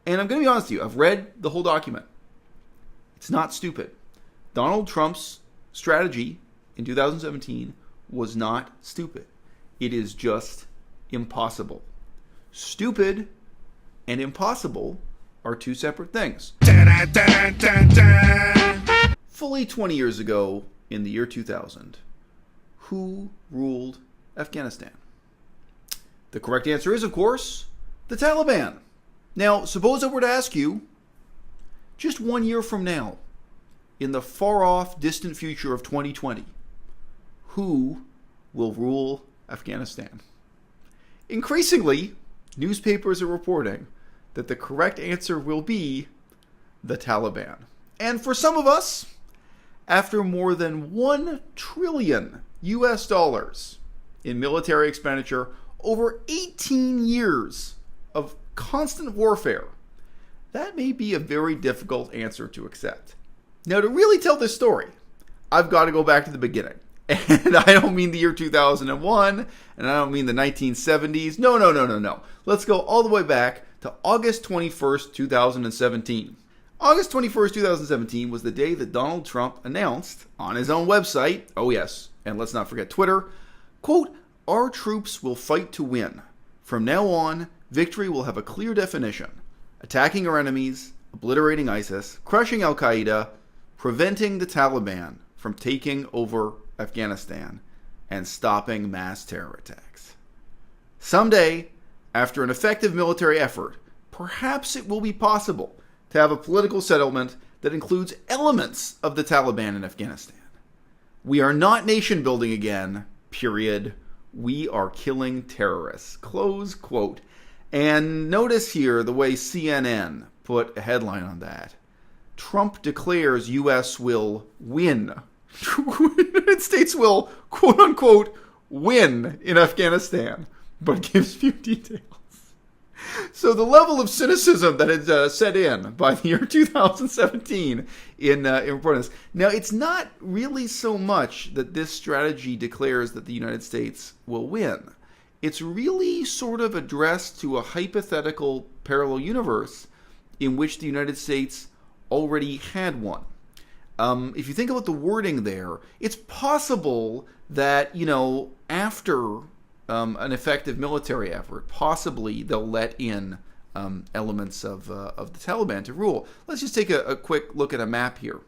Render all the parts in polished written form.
And I'm going to be honest with you, I've read the whole document. It's not stupid. Donald Trump's strategy in 2017 was not stupid. It is just impossible. Stupid and impossible are two separate things. Fully 20 years ago, in the year 2000, who ruled Afghanistan? The correct answer is, of course, the Taliban. Now, suppose I were to ask you, just 1 year from now, in the far-off, distant future of 2020, who will rule Afghanistan? Increasingly, newspapers are reporting that the correct answer will be the Taliban. And for some of us, after more than $1 trillion in military expenditure over 18 years of constant warfare, that may be a very difficult answer to accept. Now, to really tell this story, I've got to go back to the beginning. And I don't mean the year 2001, and I don't mean the 1970s. No. Let's go all the way back to August 21st, 2017. August 21st, 2017 was the day that Donald Trump announced on his own website, oh yes, and let's not forget Twitter, quote, "Our troops will fight to win. From now on, victory will have a clear definition. Attacking our enemies, obliterating ISIS, crushing Al-Qaeda, preventing the Taliban from taking over Afghanistan, and stopping mass terror attacks. Someday, after an effective military effort, perhaps it will be possible to have a political settlement that includes elements of the Taliban in Afghanistan. We are not nation building again, period. We are killing terrorists." Close quote. And notice here the way CNN put a headline on that. Trump declares U.S. will win. The United States will, quote unquote, win in Afghanistan, but gives few details. So the level of cynicism that had set in by the year 2017 in reporting this. Now, it's not really so much that this strategy declares that the United States will win. It's really sort of addressed to a hypothetical parallel universe in which the United States already had won. If you think about the wording there, it's possible that, after an effective military effort, possibly they'll let in elements of the Taliban to rule. Let's just take a quick look at a map here.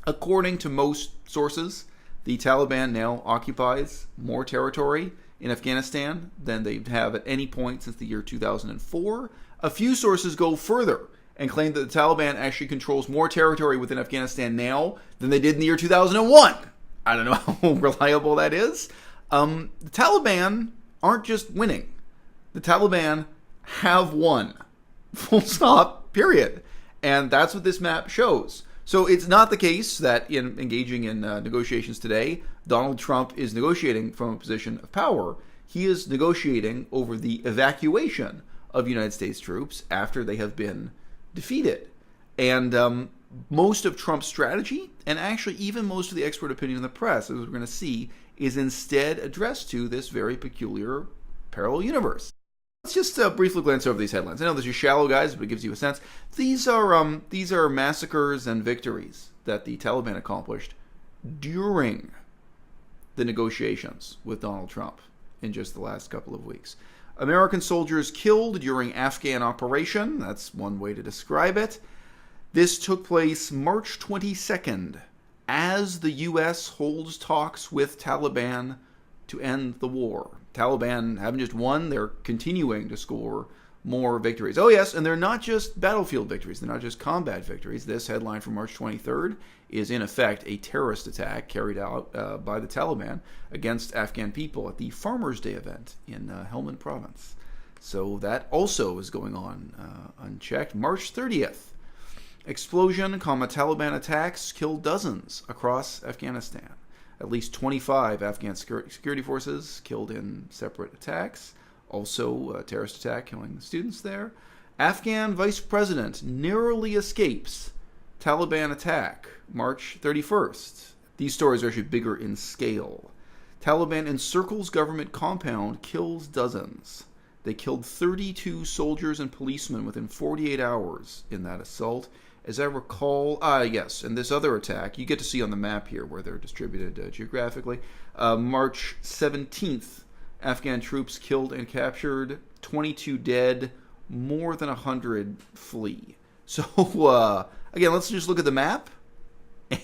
According to most sources, the Taliban now occupies more territory in Afghanistan than they have at any point since the year 2004. A few sources go further and claim that the Taliban actually controls more territory within Afghanistan now than they did in the year 2001. I don't know how reliable that is. The Taliban aren't just winning. The Taliban have won. Full stop, period. And that's what this map shows. So it's not the case that in engaging in negotiations today, Donald Trump is negotiating from a position of power. He is negotiating over the evacuation of United States troops after they have been defeated. And most of Trump's strategy, and actually even most of the expert opinion in the press, as we're going to see, is instead addressed to this very peculiar parallel universe. Let's just briefly glance over these headlines. I know this is shallow, guys, but it gives you a sense. These are massacres and victories that the Taliban accomplished during the negotiations with Donald Trump in just the last couple of weeks. American soldiers killed during Afghan operation. That's one way to describe it. This took place March 22nd as the U.S. holds talks with Taliban to end the war. Taliban haven't just won, they're continuing to score more victories. Oh yes, and they're not just battlefield victories, they're not just combat victories. This headline from March 23rd is in effect a terrorist attack carried out by the Taliban against Afghan people at the Farmers' Day event in Helmand province. So that also is going on unchecked. March 30th, explosion, Taliban attacks killed dozens across Afghanistan. At least 25 Afghan security forces killed in separate attacks. Also, a terrorist attack killing students there. Afghan vice president narrowly escapes Taliban attack, March 31st. These stories are actually bigger in scale. Taliban encircles government compound, kills dozens. They killed 32 soldiers and policemen within 48 hours in that assault. As I recall, yes, and this other attack, you get to see on the map here where they're distributed geographically. March 17th, Afghan troops killed and captured, 22 dead, more than 100 flee. So, again, let's just look at the map,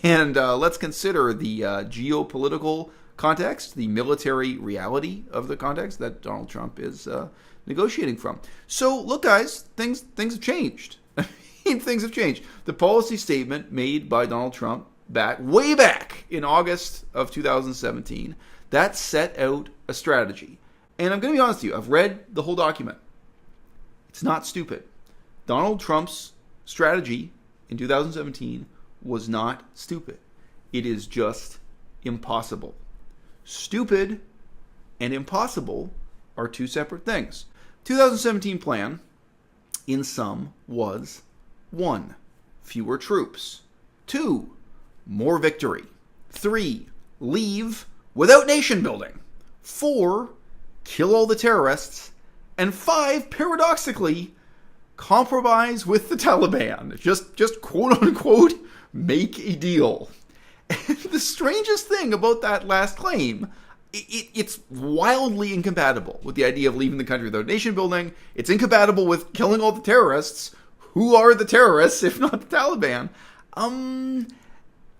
and let's consider the geopolitical context, the military reality of the context that Donald Trump is negotiating from. So, look, guys, things have changed. Things have changed. The policy statement made by Donald Trump way back in August of 2017, that set out a strategy. And I'm going to be honest with you, I've read the whole document. It's not stupid. Donald Trump's strategy in 2017 was not stupid. It is just impossible. Stupid and impossible are two separate things. 2017 plan, in sum, was 1. Fewer troops. 2. More victory. 3. Leave without nation building. 4. Kill all the terrorists. And 5, paradoxically, compromise with the Taliban. Just quote unquote, make a deal. And the strangest thing about that last claim, it's wildly incompatible with the idea of leaving the country without nation building. It's incompatible with killing all the terrorists. Who are the terrorists, if not the Taliban?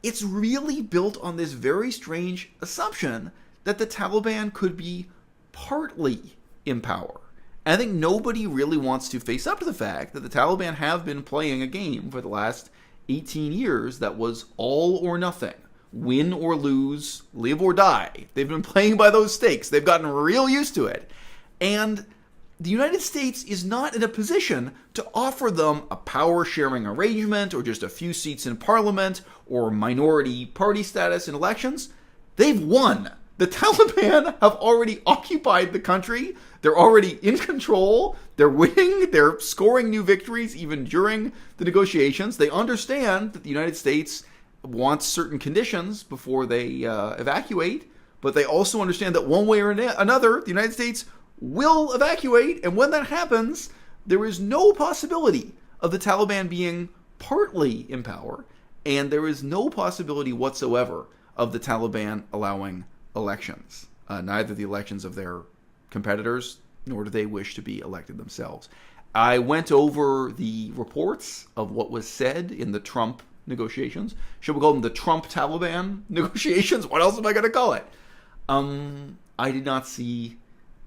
It's really built on this very strange assumption that the Taliban could be partly in power. And I think nobody really wants to face up to the fact that the Taliban have been playing a game for the last 18 years that was all or nothing. Win or lose, live or die. They've been playing by those stakes. They've gotten real used to it. And the United States is not in a position to offer them a power-sharing arrangement or just a few seats in parliament or minority party status in elections. They've won. The Taliban have already occupied the country. They're already in control. They're winning. They're scoring new victories even during the negotiations. They understand that the United States wants certain conditions before they evacuate, but they also understand that one way or another, the United States will evacuate, and when that happens, there is no possibility of the Taliban being partly in power, and there is no possibility whatsoever of the Taliban allowing elections. Neither the elections of their competitors, nor do they wish to be elected themselves. I went over the reports of what was said in the Trump negotiations. Should we call them the Trump-Taliban negotiations? What else am I going to call it? I did not see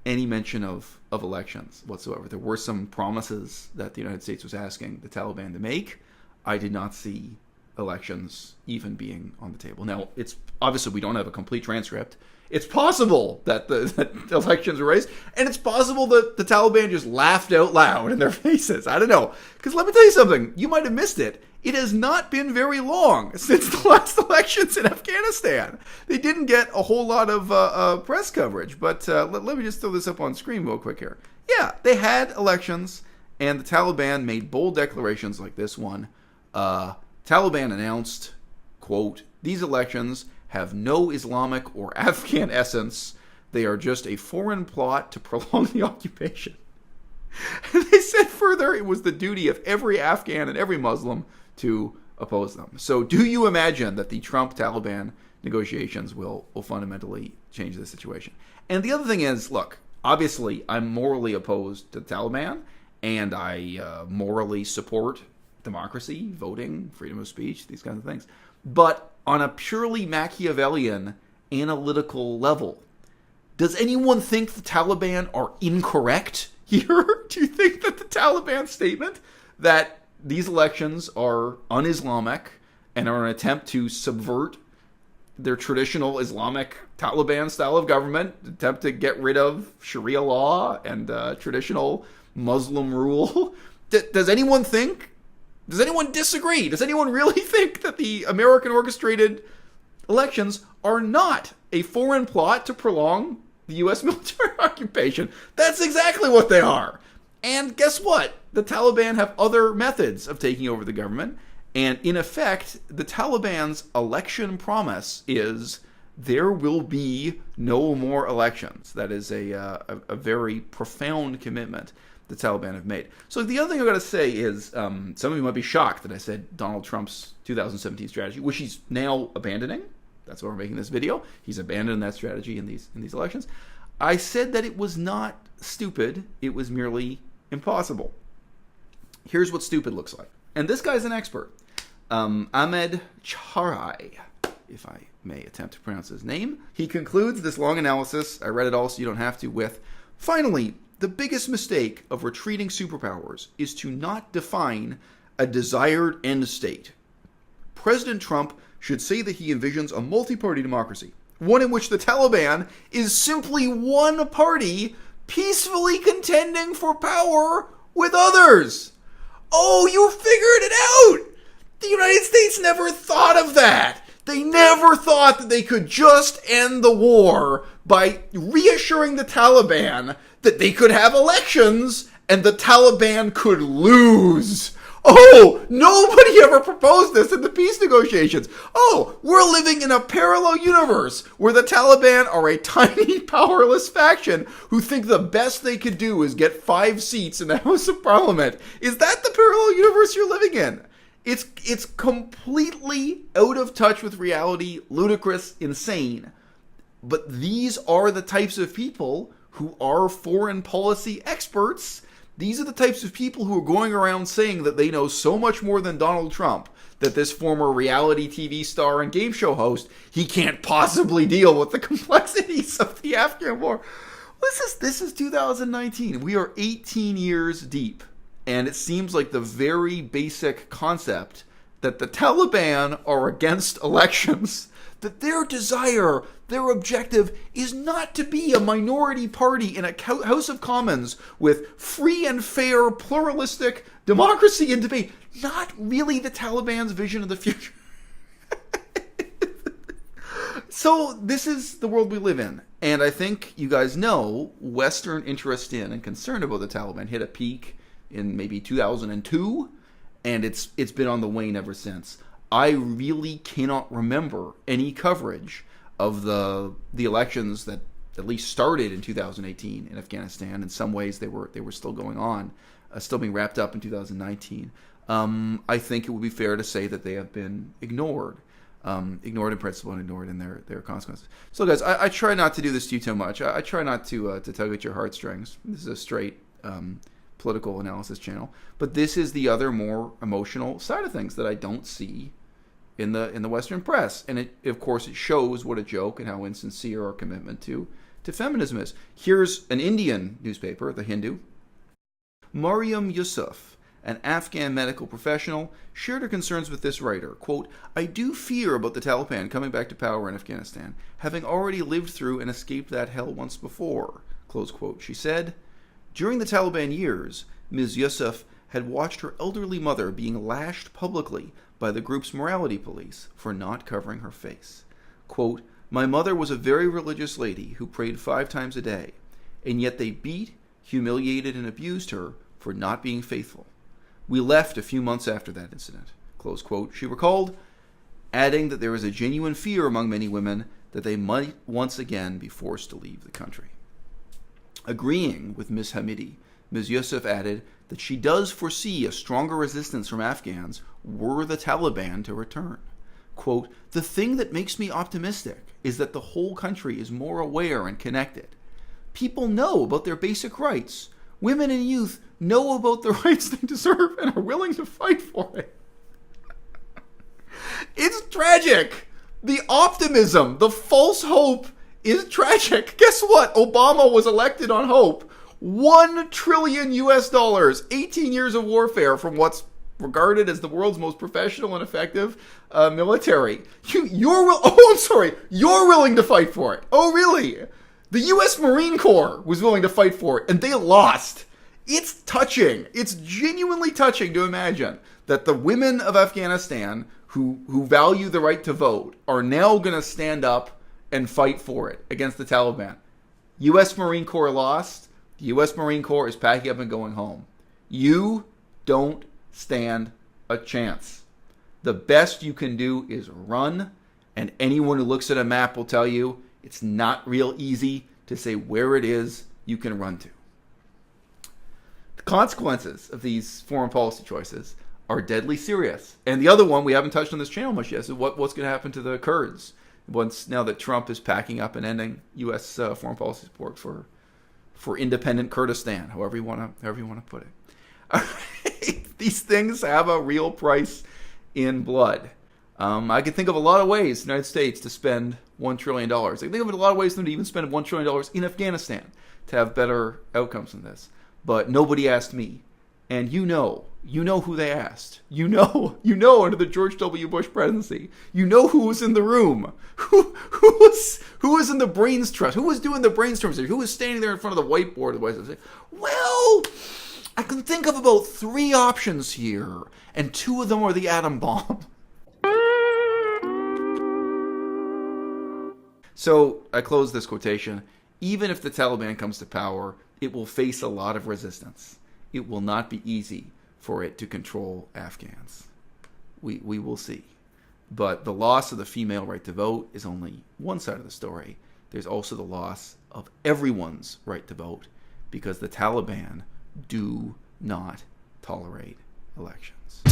any mention of elections whatsoever. There were some promises that the United States was asking the Taliban to make. I did not see elections even being on the table. Now, it's obviously we don't have a complete transcript. It's possible that the elections were raised, and it's possible that the Taliban just laughed out loud in their faces. I don't know. Because let me tell you something. You might have missed it. It has not been very long since the last elections in Afghanistan. They didn't get a whole lot of press coverage, but let me just throw this up on screen real quick here. Yeah, they had elections, and the Taliban made bold declarations like this one. Taliban announced, quote, "These elections have no Islamic or Afghan essence. They are just a foreign plot to prolong the occupation." And they said further, it was the duty of every Afghan and every Muslim to oppose them. So do you imagine that the Trump-Taliban negotiations will fundamentally change the situation? And the other thing is, look, obviously I'm morally opposed to the Taliban, and I morally support democracy, voting, freedom of speech, these kinds of things. But on a purely Machiavellian, analytical level, does anyone think the Taliban are incorrect here? Do you think that the Taliban statement that these elections are un-Islamic and are an attempt to subvert their traditional Islamic Taliban style of government, attempt to get rid of Sharia law and traditional Muslim rule, does anyone think? Does anyone disagree? Does anyone really think that the American orchestrated elections are not a foreign plot to prolong the U.S. military occupation? That's exactly what they are. And guess what? The Taliban have other methods of taking over the government. And in effect, the Taliban's election promise is there will be no more elections. That is a very profound commitment the Taliban have made. So the other thing I've got to say is, some of you might be shocked that I said Donald Trump's 2017 strategy, which he's now abandoning. That's why we're making this video. He's abandoned that strategy in these elections. I said that it was not stupid. It was merely impossible. Here's what stupid looks like. And this guy's an expert. Ahmed Charai, if I may attempt to pronounce his name. He concludes this long analysis, I read it all so you don't have to, with, finally, the biggest mistake of retreating superpowers is to not define a desired end state. President Trump should say that he envisions a multi-party democracy, one in which the Taliban is simply one party peacefully contending for power with others. Oh, you figured it out! The United States never thought of that. They never thought that they could just end the war by reassuring the Taliban that they could have elections and the Taliban could lose. Oh, nobody ever proposed this in the peace negotiations. Oh, we're living in a parallel universe where the Taliban are a tiny, powerless faction who think the best they could do is get 5 seats in the House of Parliament. Is that the parallel universe you're living in? It's completely out of touch with reality, ludicrous, insane. But these are the types of people who are foreign policy experts. These are the types of people who are going around saying that they know so much more than Donald Trump, that this former reality TV star and game show host, he can't possibly deal with the complexities of the Afghan war. This is 2019. We are 18 years deep. And it seems like the very basic concept that the Taliban are against elections, that their desire, their objective is not to be a minority party in a House of Commons with free and fair, pluralistic democracy and debate. Not really the Taliban's vision of the future. So this is the world we live in. And I think you guys know Western interest in and concern about the Taliban hit a peak in maybe 2002, and it's been on the wane ever since. I really cannot remember any coverage of the elections that at least started in 2018 in Afghanistan. In some ways, they were still going on, still being wrapped up in 2019. I think it would be fair to say that they have been ignored in principle and ignored in their consequences. So, guys, I try not to do this to you too much. I try not to tug at your heartstrings. This is a straight political analysis channel, but this is the other more emotional side of things that I don't see in the Western press, and of course it shows what a joke and how insincere our commitment to feminism is. Here's an Indian newspaper, The Hindu. Mariam Yusuf, an Afghan medical professional, shared her concerns with this writer. Quote, "I do fear about the Taliban coming back to power in Afghanistan, having already lived through and escaped that hell once before." Close quote. She said, during the Taliban years, Ms. Yusuf had watched her elderly mother being lashed publicly by the group's morality police for not covering her face. Quote, "My mother was a very religious lady who prayed 5 times a day, and yet they beat, humiliated, and abused her for not being faithful. We left a few months after that incident." Close quote. She recalled, adding that there is a genuine fear among many women that they might once again be forced to leave the country. Agreeing with Ms. Hamidi, Ms. Yusuf added that she does foresee a stronger resistance from Afghans were the Taliban to return. Quote, "The thing that makes me optimistic is that the whole country is more aware and connected. People know about their basic rights. Women and youth know about the rights they deserve and are willing to fight for it." It's tragic. The optimism, the false hope is tragic. Guess what? Obama was elected on hope. $1 trillion US, 18 years of warfare from what's regarded as the world's most professional and effective military. You're willing to fight for it. Oh, really? The U.S. Marine Corps was willing to fight for it, and they lost. It's touching. It's genuinely touching to imagine that the women of Afghanistan who value the right to vote are now going to stand up and fight for it against the Taliban. U.S. Marine Corps lost. The U.S. Marine Corps is packing up and going home. You don't stand a chance. The best you can do is run And anyone who looks at a map will tell you it's not real easy to say where it is you can run to. The consequences of these foreign policy choices are deadly serious. And the other one we haven't touched on this channel much yet is what's going to happen to the Kurds now that Trump is packing up and ending U.S. Foreign policy support for independent Kurdistan, however you want to put it. These things have a real price in blood. I can think of a lot of ways in the United States to spend $1 trillion. I can think of a lot of ways for them to even spend $1 trillion in Afghanistan to have better outcomes than this. But nobody asked me. And you know who they asked. You know under the George W. Bush presidency. You know who was in the room. Who was in the brains trust? Who was doing the brainstorms? Who was standing there in front of the whiteboard? Well, I can think of about 3 options here, and 2 of them are the atom bomb. So I close this quotation. Even if the Taliban comes to power, it will face a lot of resistance. It will not be easy for it to control Afghans. We will see. But the loss of the female right to vote is only one side of the story. There's also the loss of everyone's right to vote because the Taliban do not tolerate elections.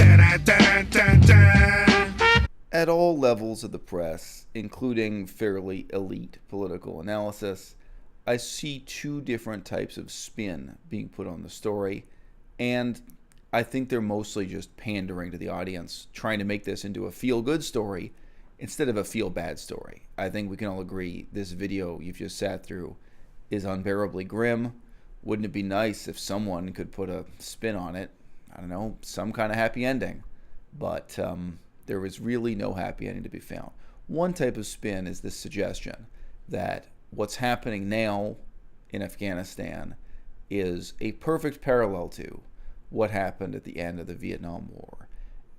At all levels of the press, including fairly elite political analysis, I see 2 different types of spin being put on the story, and I think they're mostly just pandering to the audience, trying to make this into a feel-good story instead of a feel-bad story. I think we can all agree this video you've just sat through is unbearably grim. Wouldn't it be nice if someone could put a spin on it? I don't know, some kind of happy ending. But there is really no happy ending to be found. One type of spin is this suggestion that what's happening now in Afghanistan is a perfect parallel to what happened at the end of the Vietnam War.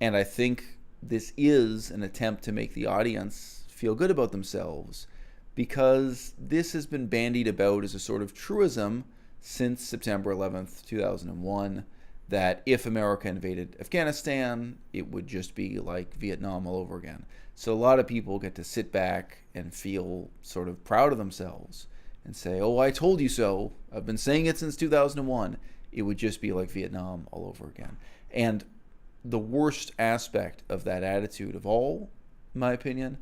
And I think this is an attempt to make the audience feel good about themselves because this has been bandied about as a sort of truism since September 11th, 2001, that if America invaded Afghanistan, it would just be like Vietnam all over again. So a lot of people get to sit back and feel sort of proud of themselves and say, oh, I told you so. I've been saying it since 2001. It would just be like Vietnam all over again. And the worst aspect of that attitude of all, in my opinion,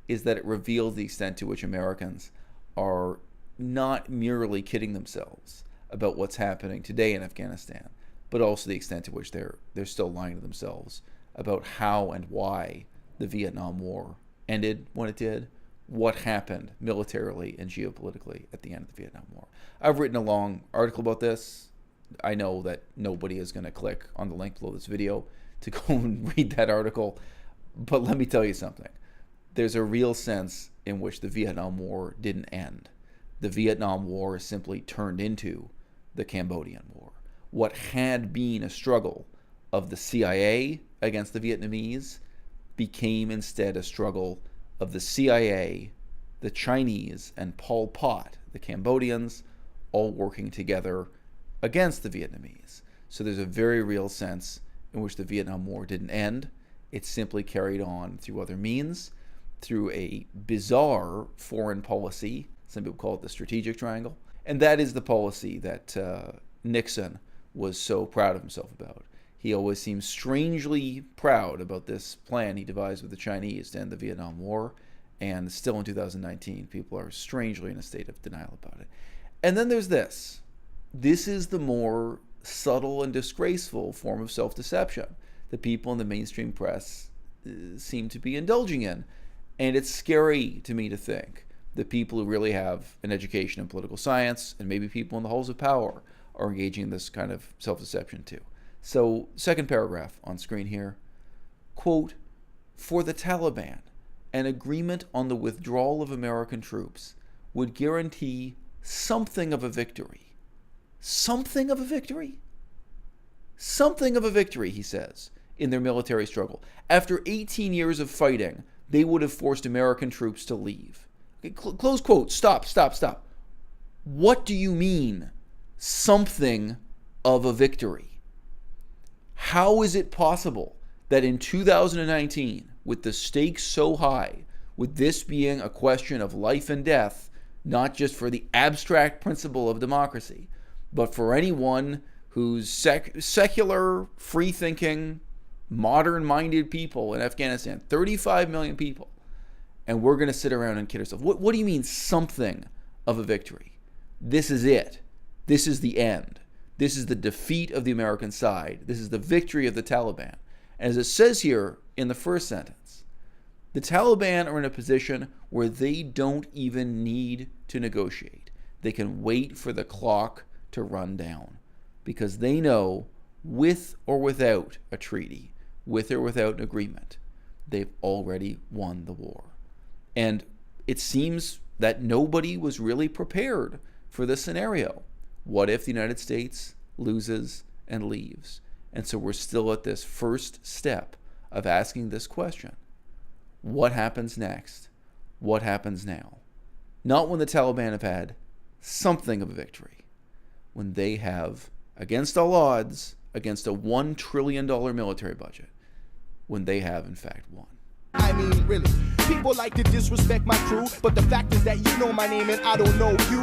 is that it reveals the extent to which Americans are not merely kidding themselves about what's happening today in Afghanistan, but also the extent to which they're still lying to themselves about how and why the Vietnam War ended when it did, what happened militarily and geopolitically at the end of the Vietnam War. I've written a long article about this. I know that nobody is going to click on the link below this video to go and read that article, but let me tell you something. There's a real sense in which the Vietnam War didn't end. The Vietnam War simply turned into the Cambodian War. What had been a struggle of the CIA against the Vietnamese became instead a struggle of the CIA, the Chinese, and Pol Pot, the Cambodians, all working together against the Vietnamese. So there's a very real sense in which the Vietnam War didn't end. It simply carried on through other means, through a bizarre foreign policy. Some people call it the strategic triangle. And that is the policy that Nixon was so proud of himself about. He always seems strangely proud about this plan he devised with the Chinese to end the Vietnam War. And still in 2019, people are strangely in a state of denial about it. And then there's this. This is the more subtle and disgraceful form of self-deception that people in the mainstream press seem to be indulging in. And it's scary to me to think that people who really have an education in political science, and maybe people in the halls of power, are engaging in this kind of self-deception too. So, second paragraph on screen here. Quote, for the Taliban, an agreement on the withdrawal of American troops would guarantee something of a victory. Something of a victory? Something of a victory, he says, in their military struggle. After 18 years of fighting, they would have forced American troops to leave. Okay, close quote. Stop. What do you mean, something of a victory? How is it possible that in 2019, with the stakes so high, with this being a question of life and death, not just for the abstract principle of democracy, but for anyone who's secular, free-thinking, modern-minded people in Afghanistan, 35 million people, and we're going to sit around and kid ourselves. What do you mean something of a victory? This is it. This is the end. This is the defeat of the American side. This is the victory of the Taliban. And as it says here in the first sentence, the Taliban are in a position where they don't even need to negotiate. They can wait for the clock to run down because they know, with or without a treaty, with or without an agreement, they've already won the war. And it seems that nobody was really prepared for this scenario. What if the United States loses and leaves? And so we're still at this first step of asking this question. What happens next? What happens now? Not when the Taliban have had something of a victory. When they have, against all odds, against a $1 trillion military budget, when they have, in fact, won. I mean, really, people like to disrespect my crew, but the fact is that you know my name and I don't know you.